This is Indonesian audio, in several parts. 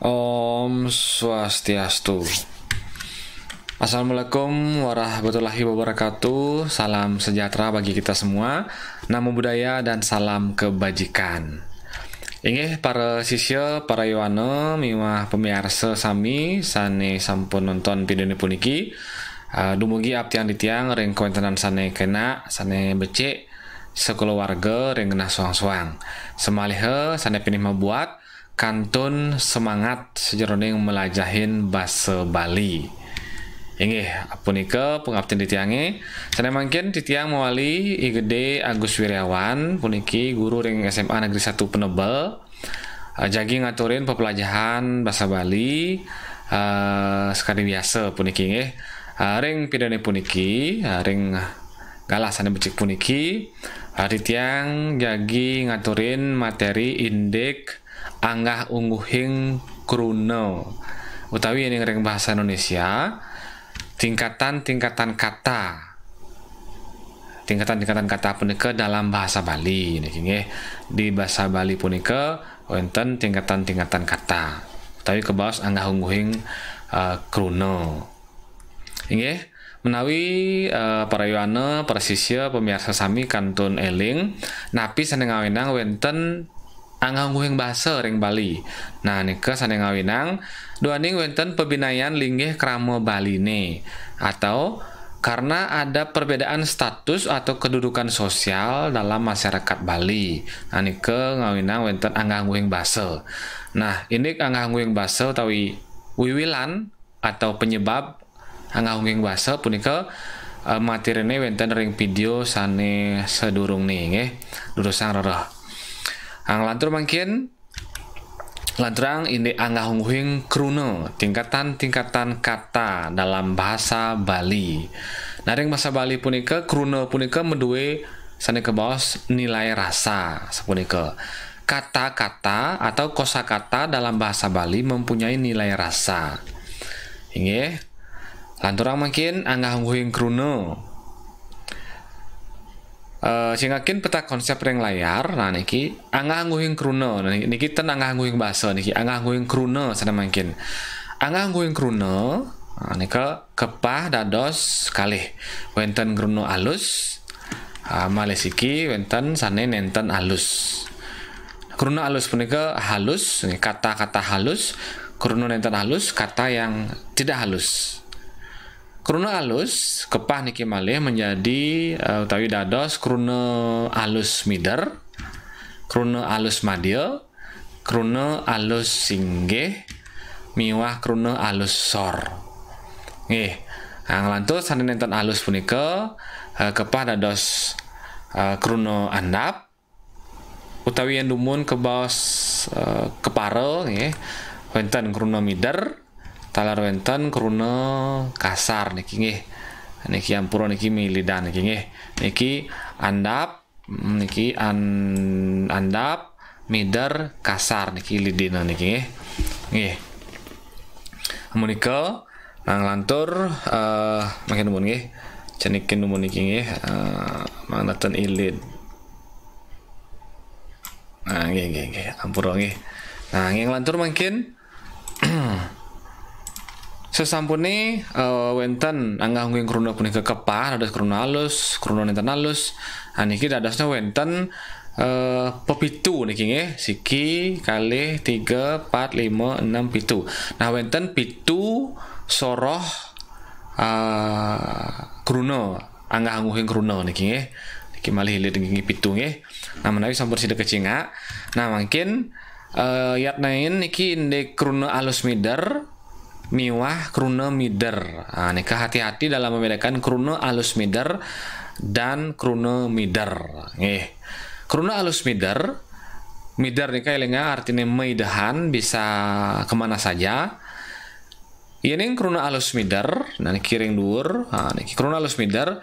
Om Swastiastu. Assalamualaikum warahmatullahi wabarakatuh. Salam sejahtera bagi kita semua. Namo Buddhaya dan salam kebajikan. Inggih para sisya, para yowana, miwah pemirsa sami sane sampun nonton video puniki. Dumugi abtian ditiang ring kawontenan sane kena, sane becik sekeluarga ring genah suang-suang. Semaliha sane pinih membuat kantun semangat sejeroning melajahin basa Bali. Inggih, punika pengabdian ditiange. Sana mangkin ditiang mawali Igede Agus Wiryawan, puniki guru ring SMA Negeri 1 Penebel. Jagi ngaturin pepelajaran basa Bali sekali biasa puniki nggih. Ring pidane puniki, ring galasane becik puniki, ditiang jagi ngaturin materi indek anggah ungguhing kruna. Utawi ini ring bahasa Indonesia tingkatan-tingkatan kata punika dalam bahasa Bali niki nggih. Di bahasa Bali punika wonten tingkatan-tingkatan kata utawi kebaos anggah ungguhing kruna. Nggih, menawi para yowana, para sisya, pemirsa sami kantun eling napi sane ngawinang wonten anggah ungguhing basa ring Bali. Nah nika sane ngawinang duaning wonten pebinayan linggih krama Baline atau karena ada perbedaan status atau kedudukan sosial dalam masyarakat Bali. Nah nika ngawinang wonten anggah ungguhing basa. Nah ini anggah ungguhing basa utawi wiwilan atau penyebab anggah ungguhing basa punika materine wonten ring video sane sedurung nggih durusang rereh. Lantur mangkin lanturang ini anggah ungguhing kruna, tingkatan-tingkatan kata dalam bahasa Bali. Nah ring bahasa Bali punika kruna punika menduwe sane kebaos nilai rasa sapunika. Kata-kata atau kosakata dalam bahasa Bali mempunyai nilai rasa. Inggih. Lanturang mangkin anggah ungguhing kruna. Singakin peta konsep ring layar. Nah niki anggah ungguhing kruna. Nah, niki ten anggah ungguhing basa niki anggah ungguhing kruna sana mangkin. Anggah ungguhing kruna nika kepah dados kalih wonten kruna alus. Malih siki wonten sane nenten alus. Kruna alus punika halus, kata-kata halus, kruna nenten halus, kata yang tidak halus. Kruna alus kepah niki malih menjadi utawi dados kruna alus mider, kruna alus madya, kruna alus singgih, miwah kruna alus sor. Nggih. Nglantur sane nenten alus punika kepah dados kruna andap utawi yen dumun kebaos kepara nggih wonten kruna mider. Talar wonten kruna kasar niki nggih. Niki ampura niki milidan niki nggih. Niki andap niki andap mider kasar niki lidina niki nggih. Nggih. Menika nglantur makin numun nggih. Cenikin numun niki nggih mangnaten ilid. Nah nggih ampura nggih. Nah nggih nglantur mangkin sesampune wonten anggah ungguhing kruna punika kepah dados kruna alus, kruna nenten alus. Niki dadosna wonten pepitu niki nggih. Siki, kalih, 3, 4, 5, 6, 7. Nah wonten 7 soroh kruna anggah ungguhing kruna niki nggih. Niki malih ilid niki 7 nggih. Nah menawi sampun sida kecingak. Nah mungkin yatnain niki indek kruna alus mider miwah kruna mider. Nah, nika hati-hati dalam membedakan kruna alus mider dan kruna mider. Nggih. Kruna alus mider, mider nika elinga artinya meidahan bisa kemana saja. Ini kruna alus mider, nah niki ring dhuwur. Nah, niki kruna alus mider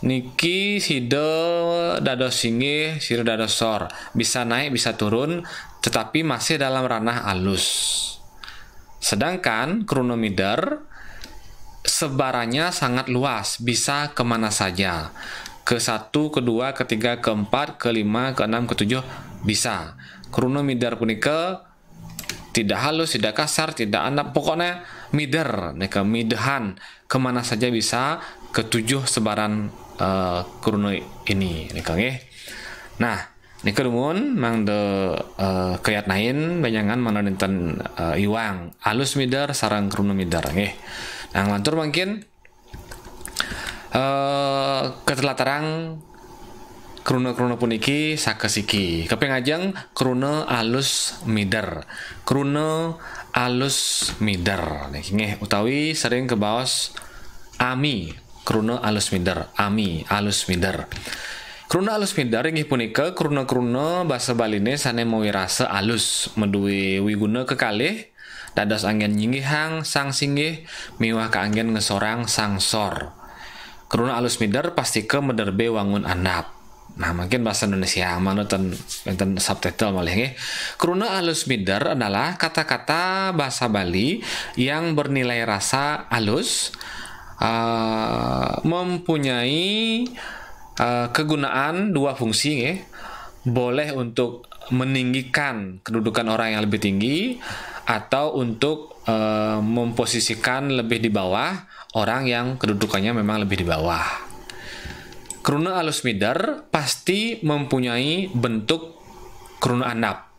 niki sida dados singgih, sida dados sor. Bisa naik, bisa turun, tetapi masih dalam ranah alus. Sedangkan kruna mider sebarannya sangat luas, bisa kemana saja. Ke 1, ke 2, ke 3, ke 4, ke 5, ke 6, ke 7 bisa. Kruna mider punika tidak halus, tidak kasar, tidak anak, pokoknya mider, nika midehan, kemana saja bisa, ketujuh sebaran kruna ini, nika nggih. Nah, nika rumun mang de kayat nain banyangan mana dinten iwang, alus mider sareng kruna mider nggih. Nah, lantur mungkin ketelatarang kruna-kruna puniki sakesiki kapengajeng kruna alus mider, kruna alus mider nggih utawi sering kebaos ami kruna alus mider, ami alus mider. Kruna alus mider inggih punika kruna-kruna basa Baline sane mawirasa alus meduwi wiguna kekalih dados anggen nyinggihang sang singgih miwah kaanggen ngesorang sang sor. Kruna alus mider pastike mederbe wangun andap. Nah, mungkin bahasa Indonesia mana enten subtitle malih nggih. Kruna alus mider adalah kata-kata bahasa Bali yang bernilai rasa alus, mempunyai kegunaan dua fungsi nggih. Boleh untuk meninggikan kedudukan orang yang lebih tinggi atau untuk memposisikan lebih di bawah orang yang kedudukannya memang lebih di bawah. Kruna alus mider pasti mempunyai bentuk kruna andap.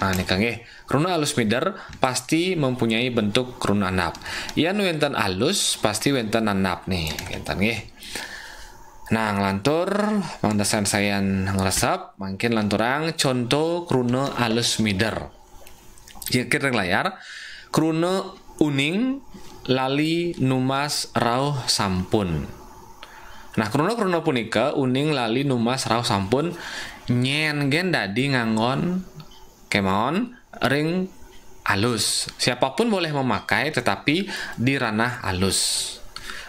Nah, nika nggih. Kruna alus mider pasti mempunyai bentuk kruna andap. Yen wenten alus pasti wenten andap nih, enten nggih. Nah, ngelantur mangdasan saya ngeresep, mungkin lanturang contoh kruna alus mider. Kira layar, kruna uning lali numas rauh sampun. Nah, kruna punika uning lali numas rauh sampun nyen gen dadi nganggon kemawon ring alus. Siapapun boleh memakai tetapi di ranah alus.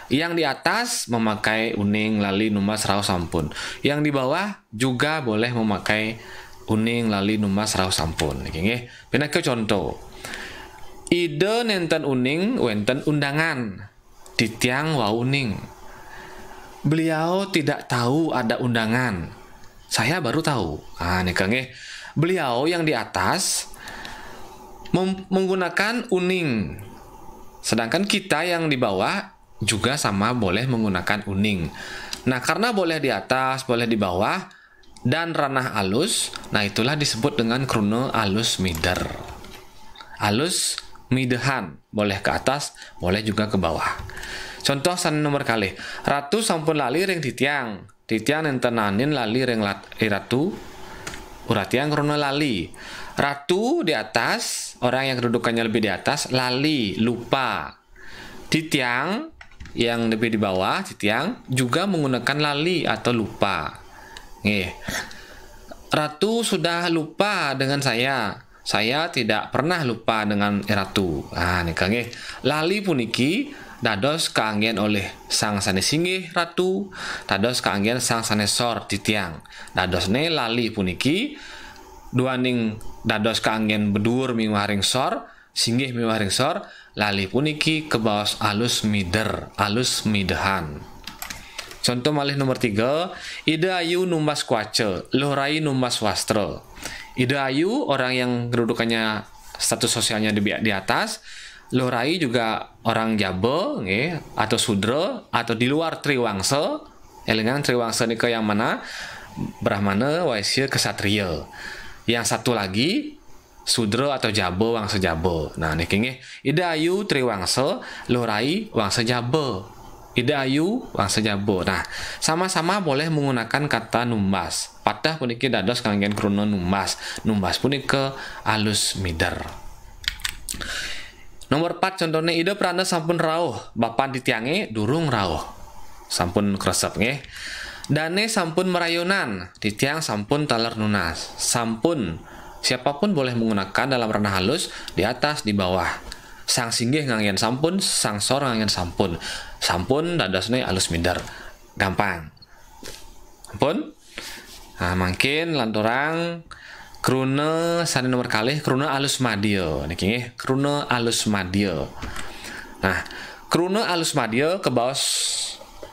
Yang di atas memakai uning lali numas rauh sampun. Yang di bawah juga boleh memakai uning lali numas rauh sampun. Nggih. Pinake contoh. Ide nenten uning wenten undangan. Titiang wa uning. Beliau tidak tahu ada undangan. Saya baru tahu. Ah, nika nggih. Beliau yang di atas menggunakan uning. Sedangkan kita yang di bawah juga sama boleh menggunakan uning. Nah, karena boleh di atas, boleh di bawah dan ranah alus, nah itulah disebut dengan kruna alus mider. Alus midehan, boleh ke atas, boleh juga ke bawah. Contoh san nomor kali. Ratu sampun lali ring titiang. Titiang enten nanin lali ring ratu. Uratiang krona lali. Ratu di atas, orang yang kedudukannya lebih di atas, lali, lupa. Titiang yang lebih di bawah, titiang juga menggunakan lali atau lupa. Nih. Ratu sudah lupa dengan saya. Saya tidak pernah lupa dengan ratu. Ah, nih nggih. Lali puniki dados kaanggen oleh sang sanesinggih ratu, dados kaanggen sang sanesor titiang. Dadosne lali puniki duaning dados kaanggen bedur miwah ring sor, singgih miwah ring sor, lali puniki kebaos alus mider, alus midehan. Contoh malih nomor 3, ide ayu numbas kuace, luhrai numbas wastra. Ide ayu orang yang kedudukannya status sosialnya di atas, luhrai juga orang Jabe nggih atau Sudra atau di luar Triwangsa. Elingan Triwangsa nika yang mana? Brahmana, Waisya, Ksatria. Yang satu lagi Sudra atau Jabe, wangsa Jabe. Nah, niki nggih ide ayu Triwangsa, luhrai wangsa Jabe. Ide ayu wangsa Jabe. Nah, sama-sama boleh menggunakan kata numbas. Patah puniki dados kanggen kruna numbas. Numbas punika alus mider. Nomor 4 contohnya ide prana sampun rauh, bapan ditiange durung rauh. Sampun kresep nggih. Dane sampun merayonan, titiang sampun taler nunas. Sampun siapapun boleh menggunakan dalam ranah halus di atas di bawah. Sang singgih nganggen sampun, sang sor nganggen sampun. Sampun dadosne alus mider. Gampang. Sampun? Nah, mungkin lanturang kruna sane nomor kalih kruna alus madya niki nggih kruna alus madya. Nah, kruna alus madya kebaos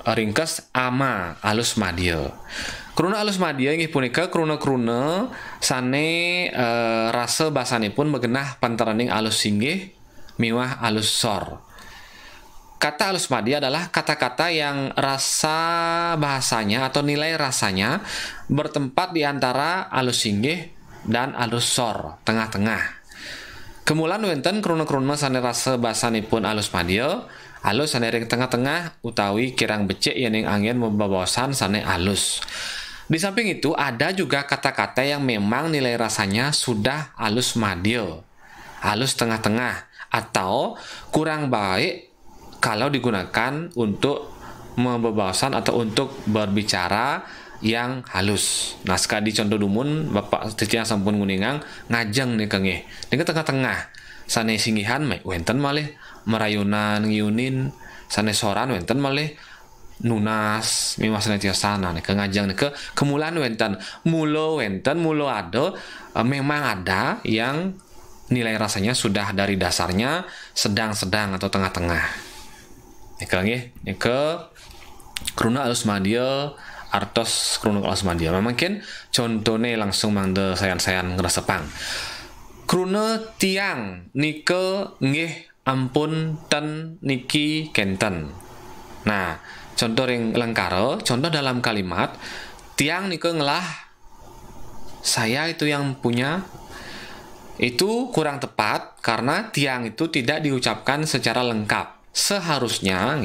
ringkes ama alus madya. Kruna alus madya inggih punika kruna-kruna sane rasa basanipun begenah pantaraning alus singgih miwah alus sor. Kata alus madi adalah kata-kata yang rasa bahasanya atau nilai rasanya bertempat di antara alus singgih dan alus sor, tengah-tengah. Kemulan wenten kruna-kruna sane rasa basanipun alus madya, alus sane ring tengah-tengah utawi kirang becik yening angin membawasan sane alus. Di samping itu ada juga kata-kata yang memang nilai rasanya sudah alus madya, alus tengah-tengah, atau kurang baik kalau digunakan untuk membawasan atau untuk berbicara yang halus. Nah, sekali contoh dumun Bapak titiang sampun nguningang ngajeng nih kengeh. Ning tengah-tengah sane singgihan wenten malih merayunan ngiyunin, sane soran wenten malih nunas miwas sana nih ke ngajeng nih ke kemulan wenten mulo ada memang ada yang nilai rasanya sudah dari dasarnya sedang-sedang atau tengah-tengah. Nih ke kruna alus madya artos kruna alus madya. Mungkin contohnya langsung mangde sayan-sayan ngrasepang. Kruna tiang nike nggih ampun ten niki kenten. Nah, contoh ring lengkara, contoh dalam kalimat tiang nike ngelah saya itu yang punya, itu kurang tepat karena tiang itu tidak diucapkan secara lengkap. Seharusnya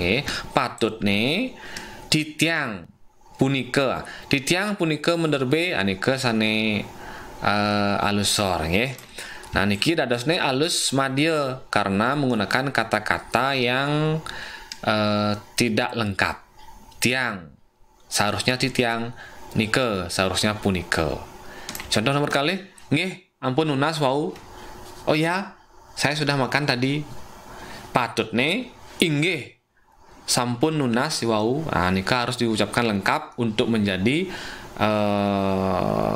patut nih titiang punika menderbe anike sane alus sor nggih. Nah niki dadosne alus madya karena menggunakan kata-kata yang tidak lengkap. Tiang seharusnya titiang, nike seharusnya punika. Contoh nomor kali nggih ampun nunas wau. Oh ya, saya sudah makan tadi. Patut nih inggih sampun nunas wau. Nah, nika harus diucapkan lengkap untuk menjadi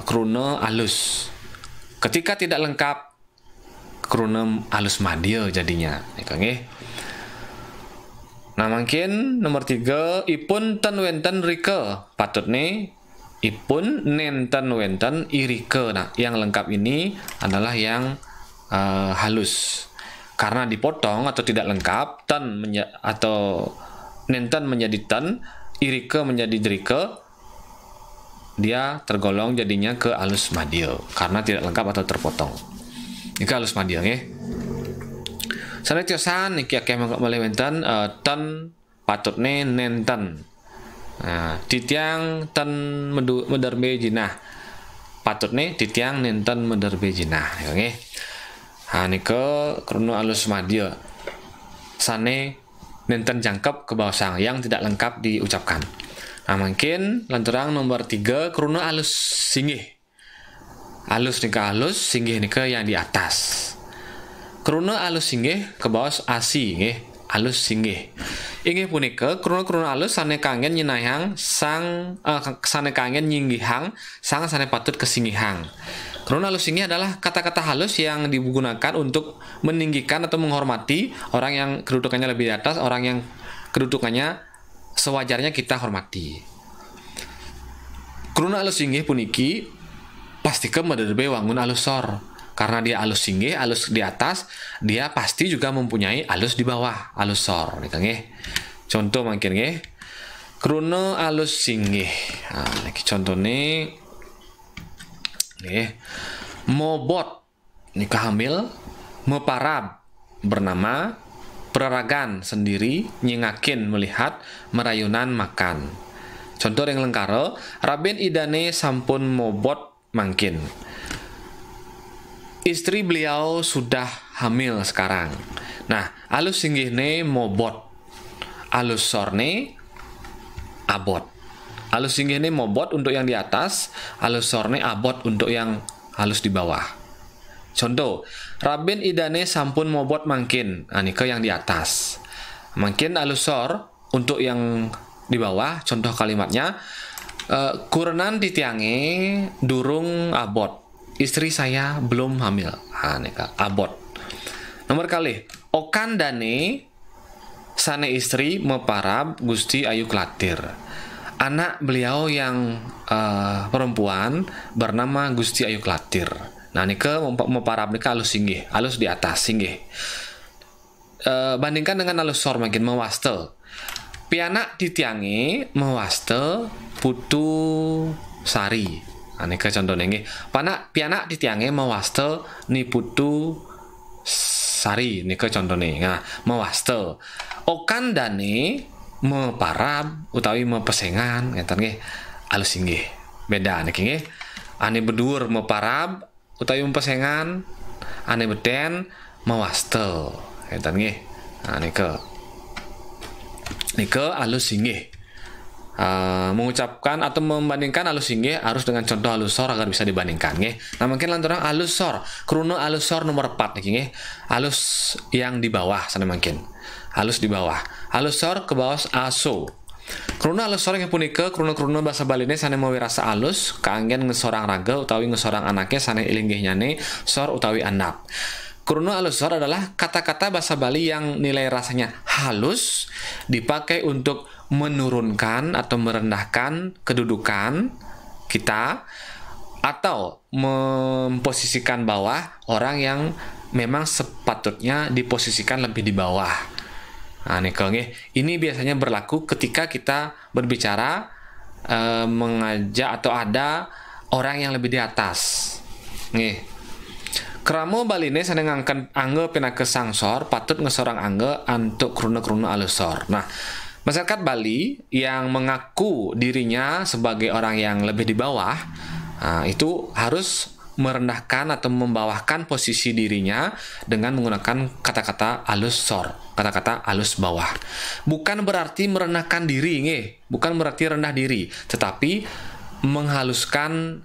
kruna alus. Ketika tidak lengkap, kruna alus madya jadinya. Nika nggih. Nah, mungkin nomor 3 ipun ten wenten rike. Patut nih ipun nenten wenten irike. Nah, yang lengkap ini adalah yang halus. Karena dipotong atau tidak lengkap, ten atau nenten menjadi ten, irike menjadi jerike, dia tergolong jadinya ke alus madya karena tidak lengkap atau terpotong. Ini alus madya nggih. Sane tiosan niki akeh malih wenten ten patutne nenten. Nah, titiang ten menderbe jinah. Patutne titiang nenten menderbe jinah, nggih. Ha nika kruna alus madya. Sane nenten jangkep ke bawah yang tidak lengkap diucapkan. Nah, mungkin lanturang nomor 3 kruna alus singgih. Alus nika alus, singgih nika yang di atas. Kruna alus singgih ke bawah asi nggih, alus singgih. Inggih punika kruna alus sane kangen nyinayang sang sane kangen nyinggihang sang sane patut kesinggihang. Kruna alus singgih adalah kata-kata halus yang digunakan untuk meninggikan atau menghormati orang yang kedudukannya lebih di atas, orang yang kedudukannya sewajarnya kita hormati. Kruna alus singgih puniki pastikeun menderbe wangun alus sor. Karena dia alus singgih, alus di atas, dia pasti juga mempunyai alus di bawah, alus sor. Nggih. Contoh mungkin nggih. Kruna alus singgih. Nah, niki contone nggih. Mobot nikah hamil, meparab bernama, peraragan sendiri, nyingakin melihat, merayunan makan. Contoh yang lengkara, Raben idane sampun mobot mangkin. Istri beliau sudah hamil sekarang. Nah, alus singgihne mobot, alus sorne abot. Alus singgihne mobot untuk yang di atas, alus sorne abot untuk yang halus di bawah. Contoh, Raben idane sampun mobot mangkin. Nah, nika yang di atas. Mungkin alus sor untuk yang di bawah. Contoh kalimatnya, kurenan titiange durung abot. Istri saya belum hamil. Nika abot. Nomor kali, okan dane sane istri meparab Gusti Ayu Klatir. Anak beliau yang perempuan bernama Gusti Ayu Klatir. Nah nike meparab nike alus singgih, alus di atas singgih. Bandingkan dengan alus sor makin mewaste. Pianak ditiangi mewaste putu sari. Nah nike contohnya nggih. Pianak ditiangi mewaste ni putu sari nike contohnya. Nah mewaste. Okan dane meparab utawi mepesengan ngeten nggih alus singgih. Beda niki nggih. Ane bedur meparab utawi mepesengan, ane beten mewaste. Ngeten nggih. Nah nike alus singgih. Mengucapkan atau membandingkan alus singgih harus dengan contoh alus sor agar bisa dibandingkan nggih. Nah mungkin lantaran alus sor, kruna alus sor nomor 4 niki nggih. Alus yang di bawah sana mungkin. Halus di bawah. Halus sor ke bawah aso. Kruna alus sor yang punika kruna bahasa Baline sane mawi rasa alus kaanggen ngesorang raga utawi ngesorang anake sane ilinggih nyane sor utawi andap. Kruna alus sor adalah kata-kata bahasa Bali yang nilai rasanya halus dipakai untuk menurunkan atau merendahkan kedudukan kita atau memposisikan bawah orang yang memang sepatutnya diposisikan lebih di bawah. Nah, ini biasanya berlaku ketika kita berbicara mengajak atau ada orang yang lebih di atas. Nih. Kramo Baline sane ngangken angge pinake sangsor patut ngesorang angge antuk kruna-kruna alus sor. Nah, masyarakat Bali yang mengaku dirinya sebagai orang yang lebih di bawah, itu harus merendahkan atau membawahkan posisi dirinya dengan menggunakan kata-kata alus sor, kata-kata alus bawah. Bukan berarti merendahkan diri, bukan berarti rendah diri, tetapi menghaluskan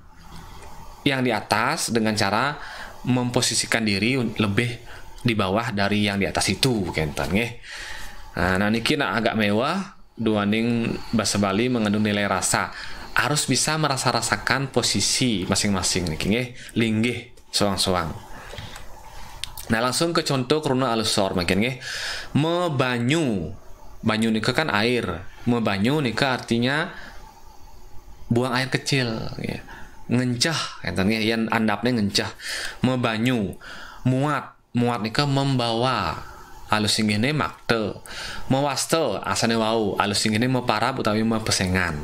yang di atas dengan cara memposisikan diri lebih di bawah dari yang di atas itu, kenten nggih. Nah niki agak mewah, duaning bahasa Bali mengandung nilai rasa. Harus bisa merasa-rasakan posisi masing-masing niki nggih, linggih soang-soang. Nah, langsung ke contoh kruna alus sor makin nggih. Mebanyu. Banyu nika kan air. Mebanyu nika artinya buang air kecil nggih. Ngencah enten nggih, yen andapne ngencah. Mebanyu. Muat. Muat nika membawa. Alus singgihne makte. Mewaste asane wau. Alus singgihne meparab utawi mepesengan.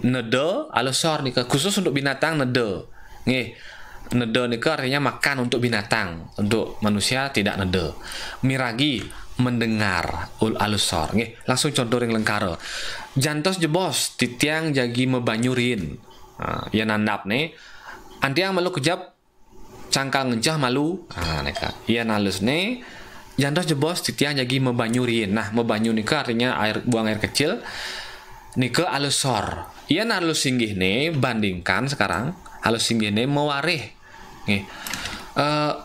Nede alus sor nika khusus untuk binatang nede nggih. Nede nika artinya makan untuk binatang, untuk manusia tidak nede. Miragi mendengar alus sor nggih. Langsung contoh ring lengkara. Jantos jebos titiang jagi membanyurin. Ya nandap nih antiang malu kejap cangkal ngencah malu. Nika iya nalus nih jantos jebos titiang jagi membanyurin. Nah membanyu nika artinya buang air kecil. Nike alus sor. Iya alus singgih nih bandingkan sekarang alus singgih nih mewarih. Nih.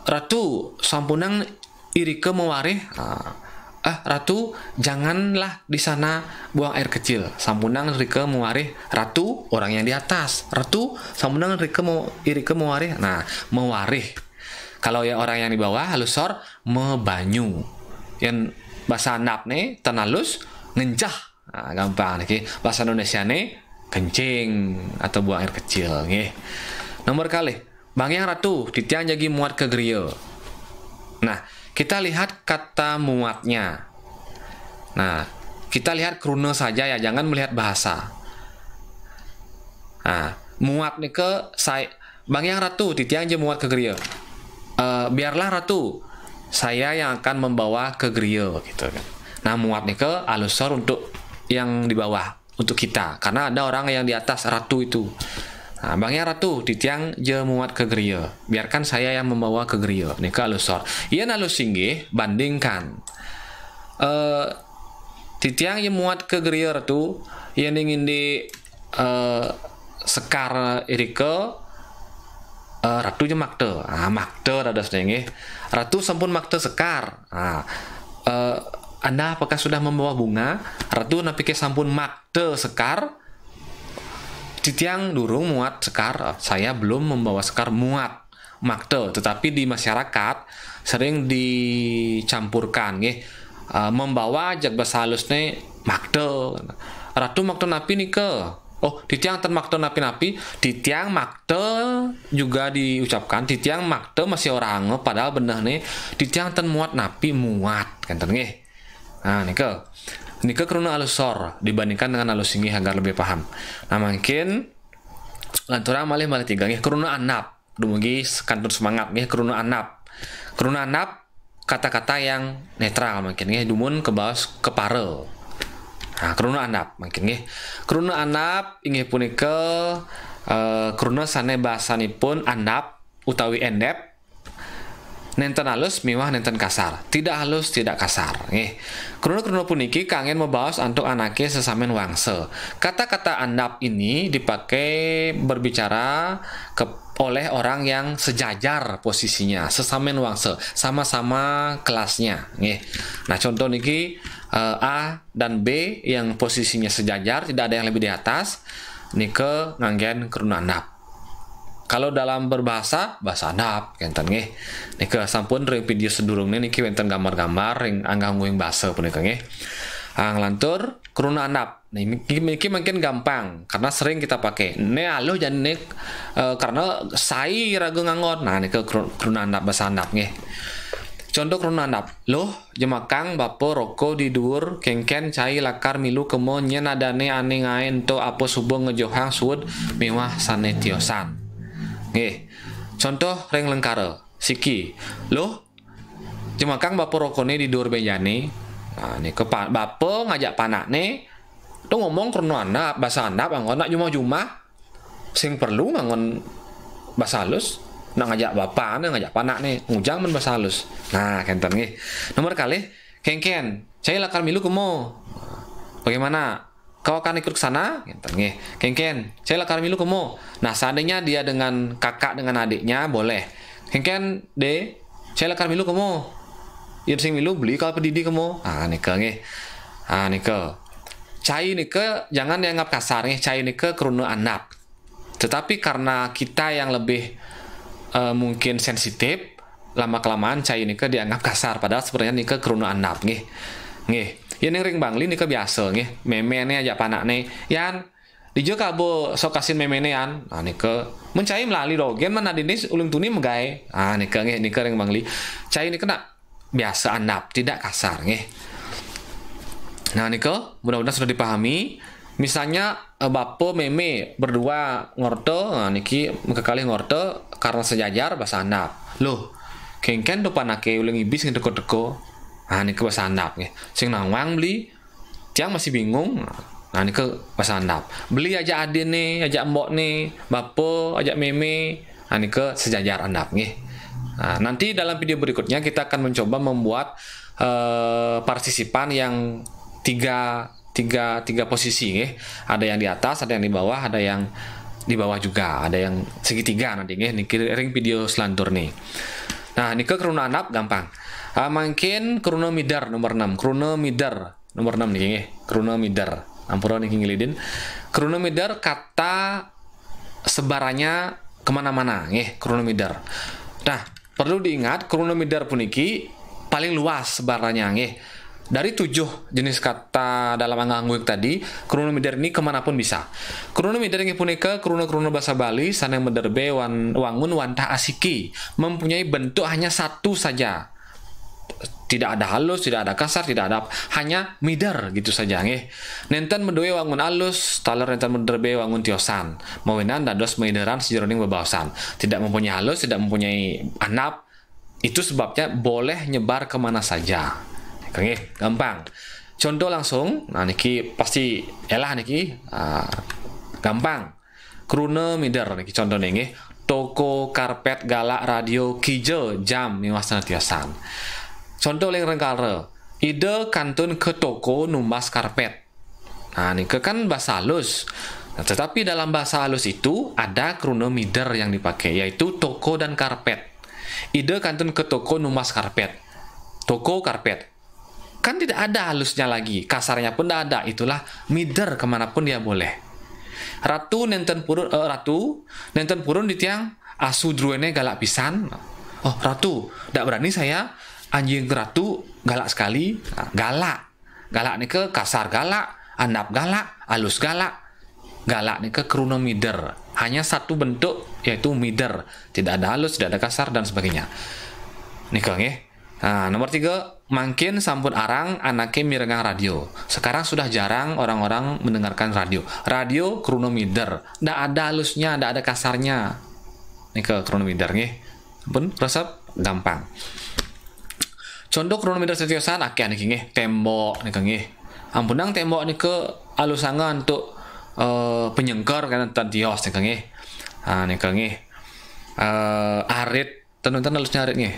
Ratu sampunang irike mewarih. Ratu janganlah di sana buang air kecil. Sampunang irike mewarih. Ratu orang yang di atas. Ratu sampunang irike mewarih. Nah, mewarih. Kalau ya orang yang di bawah halus sor mebanyu. Yang bahasa andap nih tanalus ngencah. Gampang nih, bahasa Indonesia nih kencing atau buang air kecil nih. Nomor kali Bang Yang Ratu titiang jagi muat ke griya. Nah kita lihat kata muatnya. Nah kita lihat kruna saja ya, jangan melihat bahasa. Nah muat nih ke saya Bang Yang Ratu titiang jagi muat ke griya. Biarlah Ratu saya yang akan membawa ke griya gitu kan. Nah muat nih ke alus sor untuk yang di bawah untuk kita karena ada orang yang di atas ratu itu. Nah, Bangnya Ratu titiang je muat ke griya. Biarkan saya yang membawa ke griya. Nika alus sor. Iya alus singgih bandingkan. Titiang je muat ke griya Ratu yang ingin di sekar irike Ratu je makte. Makte ada nggih. Ratu sampun makte sekar. Anda apakah sudah membawa bunga? Ratu napike sampun makte sekar. Titiang durung muat sekar. Saya belum membawa sekar muat makte. Tetapi di masyarakat sering dicampurkan nggih. Membawa jak bahasa halusne makte. Ratu makte napi nike? Oh, titiang ten makte napi-napi, titiang makte juga diucapkan, titiang makte masih orang padahal bener nih, titiang ten muat napi muat, kan nggih. Nah, nike keruna alusor dibandingkan dengan alus singgih agar lebih paham. Nah, mungkin lantura malih tiga nggih keruna anap. Dumugi kantun semangat nggih keruna anap. Keruna anap kata-kata yang netral mungkin nggih dumun ke baos kepare. Nah, keruna anap mungkin nggih. Keruna anap inggih punika keruna sane bahasanipun anap utawi endep nenten halus miwah nenten kasar. Tidak halus tidak kasar nggih. Keruna puniki kangen membaos antuk anake sesamen wangse. Kata-kata anap ini dipakai berbicara oleh orang yang sejajar posisinya, sesamen wangse, sama-sama kelasnya nggih. Nah, contoh niki A dan B yang posisinya sejajar, tidak ada yang lebih di atas, nike nganggen keruna anap. Kalau dalam berbahasa bahasa anap kenten nggih. Nike sampun ring video sedurungnya niki wonten gambar-gambar ring angga nguing bahasa punika nggih. Nglantur keruna anap. Niki mungkin gampang karena sering kita pakai. Ne alo jan nek karena sai ragu ngangon. Nah nike keruna anap bahasa anap nggih. Contoh keruna anap. Loh, jemakang bapo roko di dhuwur kengken cai lakar milu kemo nyen adane ane ngae ento apo subuh ngejohang suud mewah sane tiosan. Nggih. Contoh reng lengkara. Siki. Loh, jemakang bapo rokone di dhuwur bejane. Nah, nih bapo ngajak panakne tuh ngomong keruna anap bahasa anap anggon nak jumah-jumah sing perlu ngangon bahasa halus. Nak ngajak bapak, ngajak panak nih, ngujang men bahasa halus. Nah, kenten nggih. Nomor kali, kengken, saya lakar milu kemo. Bagaimana? Kau akan ikut ke sana? Kenten nggih. Kengken, saya lakar milu kemo. Nah, seandainya dia dengan kakak dengan adiknya boleh. Kengken, de, saya lakar milu kemo. Ieu sing milu beli kalau pedidi kemo. Ah, nike nggih. Ah, nike. Cai nike jangan dianggap kasar nggih. Cai nike keruna anap. Tetapi karena kita yang lebih mungkin sensitif, lama kelamaan cai nike dianggap kasar padahal sebenarnya nike keruna anap nggih. Nggih. Yen ring bangli nike biasa nggih. Memene aja panakne, yan dijo kabo sok kasin memene yan. Nah nike mencai melali rogen mana dinis ulung tuni megae. Ah nike nggih nike ring bangli. Cai nike nak biasa anap, tidak kasar nggih. Nah nike mudah-mudahan sudah dipahami. Misalnya bapo meme berdua ngorto, nah niki kekali ngorto karena sejajar bahasa anap. Loh, kengken do panake uling ibis sing teko-teko. Nah niki bahasa anap nggih. Sing nawang beli tiang masih bingung. Nah niki bahasa anap. Beli aja adene, aja mbok nih, bapo aja meme. Nah niki sejajar anap nggih. Nah, nanti dalam video berikutnya kita akan mencoba membuat partisipan yang tiga posisi nggih. Ada yang di atas, ada yang di bawah, ada yang di bawah juga, ada yang segitiga nanti nggih niki ring video selantur nih. Nah, niki keruna anap gampang. Mungkin keruna midar nomor 6. Keruna midar nomor 6 niki nggih. Keruna midar. Ampura niki ngilidin. Keruna midar kata sebarannya kemana-mana nggih, keruna midar. Nah, perlu diingat keruna midar puniki paling luas sebarannya nggih. Dari 7 jenis kata dalam angga-angguik tadi, keruna midar ini kemanapun bisa. Keruna midar ini punika keruna bahasa Bali sanang menderbe wangun wantah asiki, mempunyai bentuk hanya satu saja. Tidak ada halus, tidak ada kasar, tidak ada hanya midar gitu saja nggih. Nenten mendoe wangun halus, taler nenten menderbe wangun tiosan. Mawenan dados mideran sejeroning bebaosan. Tidak mempunyai halus, tidak mempunyai anap. Itu sebabnya boleh nyebar kemana saja. Oke, gampang. Contoh langsung. Nah niki pasti elah niki gampang. Keruna midar niki contoh niki. Toko, karpet, galak, radio, kijo, jam miwasana tiosan. Contoh yang rengkara. Ide kantun ke toko numbas karpet. Nah niki kan bahasa halus. Nah, tetapi dalam bahasa halus itu ada keruna midar yang dipakai, yaitu toko dan karpet. Ide kantun ke toko numbas karpet. Toko karpet. Kan tidak ada halusnya lagi, kasarnya pun tidak ada. Itulah midar kemanapun dia boleh. Ratu nenten purun di tiang asu druene galak pisan. Oh ratu, tidak berani saya anjing ratu galak sekali. Nah, galak nih ke kasar galak, anap galak, halus galak. galak nih ke kruna mider. Hanya satu bentuk yaitu mider, tidak ada halus, tidak ada kasar dan sebagainya. Nika nggih. Nah, nomor 3, makin sampun arang anake mirengang radio. Sekarang sudah jarang orang-orang mendengarkan radio. Radio kruna mider, ndak ada halusnya, ndak ada kasarnya. Nika kruna mider nggih. Pun resep gampang. Contoh kruna mider setiosan akeh niki nggih, tembok nika nggih. Ampunang tembok nika alusangan untuk penyengkar kan tadios nika nggih. Nika nggih. Arit tan halusnya arit nggih.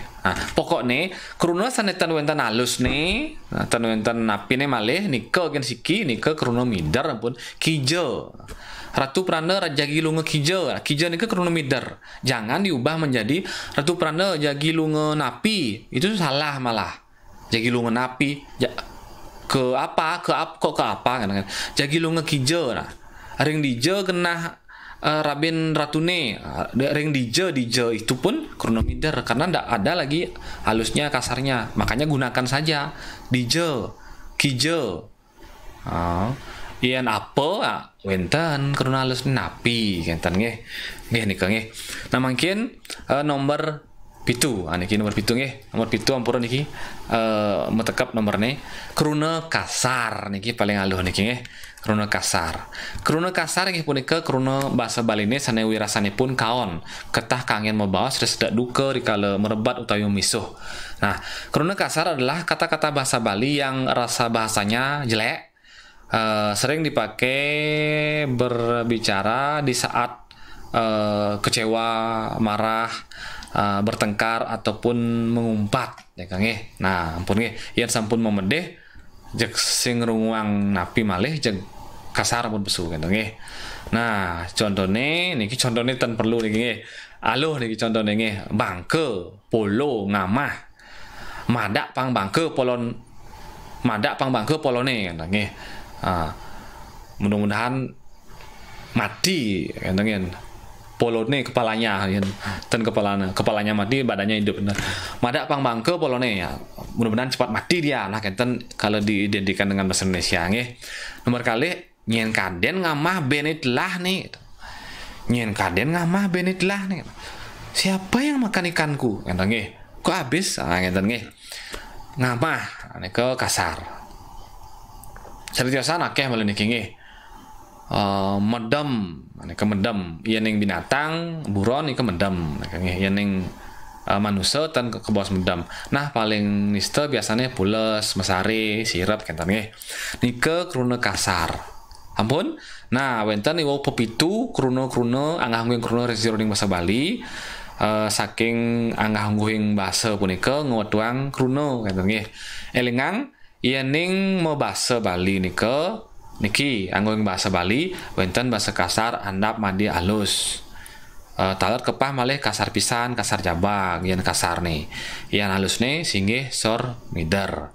Pokoknya kruna sanetan wonten halus nih, tan wonten napine malih nika gen siki nika kruna mider ampun kijo. Ratu Prana Jagi Lunga Kijo. Kijo nika kruna mider. Jangan diubah menjadi Ratu Prana Jagi Lunga Napi. Itu salah malah. Jagi Lunga Napi ke apa kan. Jagi Lunga Kijo. Nah, ring dijo kena Rabin Ratune. Ring dijo itu pun kruna mider karena ndak ada lagi halusnya kasarnya. Makanya gunakan saja dijo, kijo. Ian apa wenten kruna halus napi kenten nggih nika nggih. Nah mungkin nomor 7 niki nomor 7 nggih. Nomor 7 ampura niki metekap nomorne kruna kasar niki paling aluh niki nggih. Kruna kasar nggih punika kruna basa Baline sane wirasanipun kaon ketah kangen mabaos sedak duka rikala merebat utawi misuh. Nah kruna kasar adalah kata-kata bahasa Bali yang rasa bahasanya jelek, sering dipakai berbicara di saat kecewa, marah, bertengkar ataupun mengumpat ya Kang nggih. Nah, ampun nggih, yen sampun memedeh jeg sing runguang napi malih jeg kasar pun besu kan nggih. Nah, contone niki contone ten perlu niki nggih. Aluh niki contone nggih, bangke, polo, ngamah. Madak pang bangke polone kan nggih. Mudah-mudahan mati kan polone kepalanya ten kepalanya mati badannya hidup. Madak pang bangke polone ya. Mudah-mudahan cepat mati dia. Nah kenten kalau diidentikan dengan bahasa Indonesia nggih. Nomor kali nyen kaden ngamah benit lah nih. Nyen kaden ngamah benit lah nih. Siapa yang makan ikanku? Ngenten nggih. Kok habis? Ngenten nggih. Ngamah nika kasar. Seriosan akeh malah niki nggih. Medem, nika medem. Yen ning binatang, buron nika medem. Nika nggih. Yen ning manusia tan ke bawah medem. Nah paling nista biasanya pules, mesari, sirap kenten nggih. Nika kruna kasar. Ampun. Nah, wenten iwau pepitu kruna anggah-anggih kruna resironing basa Bali. Saking anggah-anggih basa punika ngwetuang kruna kenten nggih. Elingang iening mau bahasa Bali niki anggung bahasa Bali wenten bahasa kasar andap madi alus. Talat kepah malih kasar pisan, kasar jabang, yen kasar nih. Yen halus nih singgih sor mider.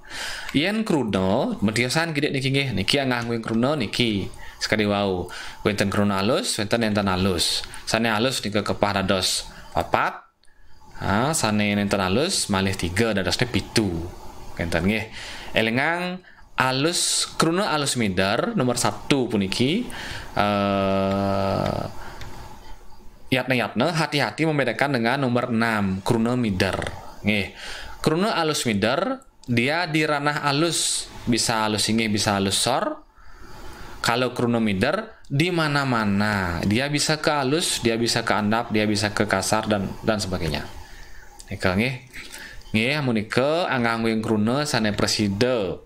Yen kruna mediosan gede niki nggih. Niki anggung kruna niki sekali wau. Wenten kruna halus, wenten enten halus. Sane halus nika kepah dados 4. Sane enten halus malih 3 dadosne 7. Kenten nggih. Elengang alus kruna alus mider nomor 1 puniki yatna hati-hati membedakan dengan nomor 6 kruna mider nggih. Kruna alus mider dia di ranah alus, bisa alus inggih bisa alus sor. Kalau kruna mider di mana-mana, dia bisa ke alus, dia bisa ke andap, dia bisa ke kasar dan sebagainya. Nika nggih. Nggih munika anggang kruna sane preside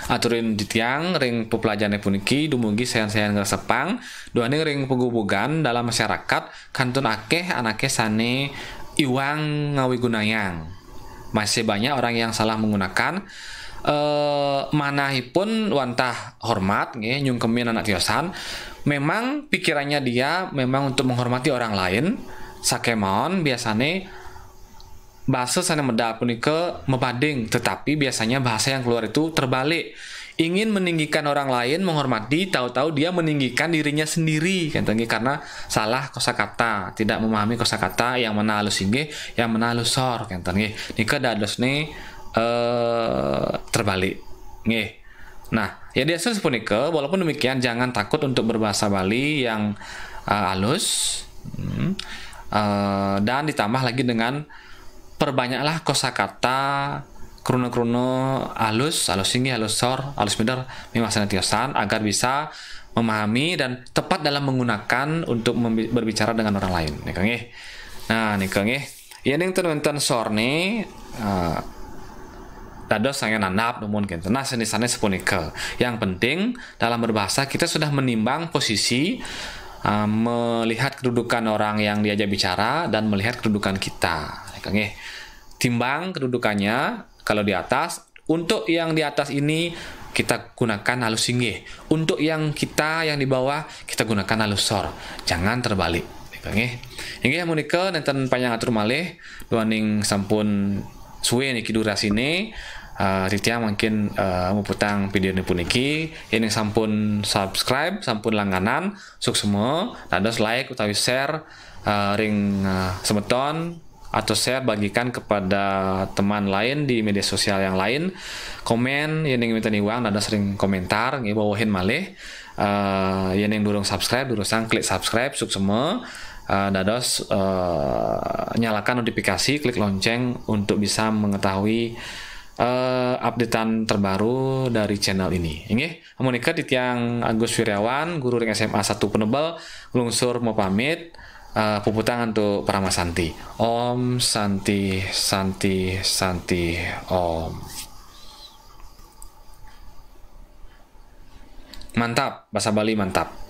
aturin ditiang ring pepelajane puniki dumugi sayan-sayan ngresepang duane ring pegubugan dalam masyarakat kantun akeh anake sane iwang ngawigunayang. Masih banyak orang yang salah menggunakan manahipun wantah hormat nggih nyungkemin anak tiosan. Memang pikirannya dia memang untuk menghormati orang lain. Sakemon biasane bahasa sana medal punika mebading, tetapi biasanya bahasa yang keluar itu terbalik. Ingin meninggikan orang lain, menghormati, tahu-tahu dia meninggikan dirinya sendiri, karena salah kosakata, tidak memahami kosakata yang mana halus inggih, yang mana halus sor, nika dados nih terbalik, nggih. Nah, ya dasar sepunika, walaupun demikian jangan takut untuk berbahasa Bali yang halus, dan ditambah lagi dengan perbanyaklah kosakata kruna-kruna halus tinggi, halus sor, halus mider, mimasana tiosan agar bisa memahami dan tepat dalam menggunakan untuk berbicara dengan orang lain. Nih Kang Nah, nih Kang ya ning tenten sor nih dados saya nanap namun gitu. Nah, senisannya sepunika. Yang penting dalam berbahasa kita sudah menimbang posisi, melihat kedudukan orang yang diajak bicara dan melihat kedudukan kita. Kang timbang kedudukannya kalau di atas, untuk yang di atas ini kita gunakan halus tinggi. Untuk yang di bawah kita gunakan halus sor. Jangan terbalik. Kang Inggih munika nenten panjang atur malih duaning sampun suwe niki durasine. Titia mungkin muputang video ini puniki yang sampun subscribe, sampun langganan, suksema, dados like utawi share ring semeton atau share bagikan kepada teman lain di media sosial yang lain, komen yang minta niwang dados ring komentar nggih bawahin malih yang durung subscribe durusang klik subscribe suksema. Dados nyalakan notifikasi, klik lonceng untuk bisa mengetahui updatean terbaru dari channel ini. Inggih, amunika Titiang Agus Wiryawan, guru ring SMA 1 Penebel, lungsur mau pamit. Puputang untuk para Mas Santi. Om Santi Santi Santi Om. Mantap, bahasa Bali mantap.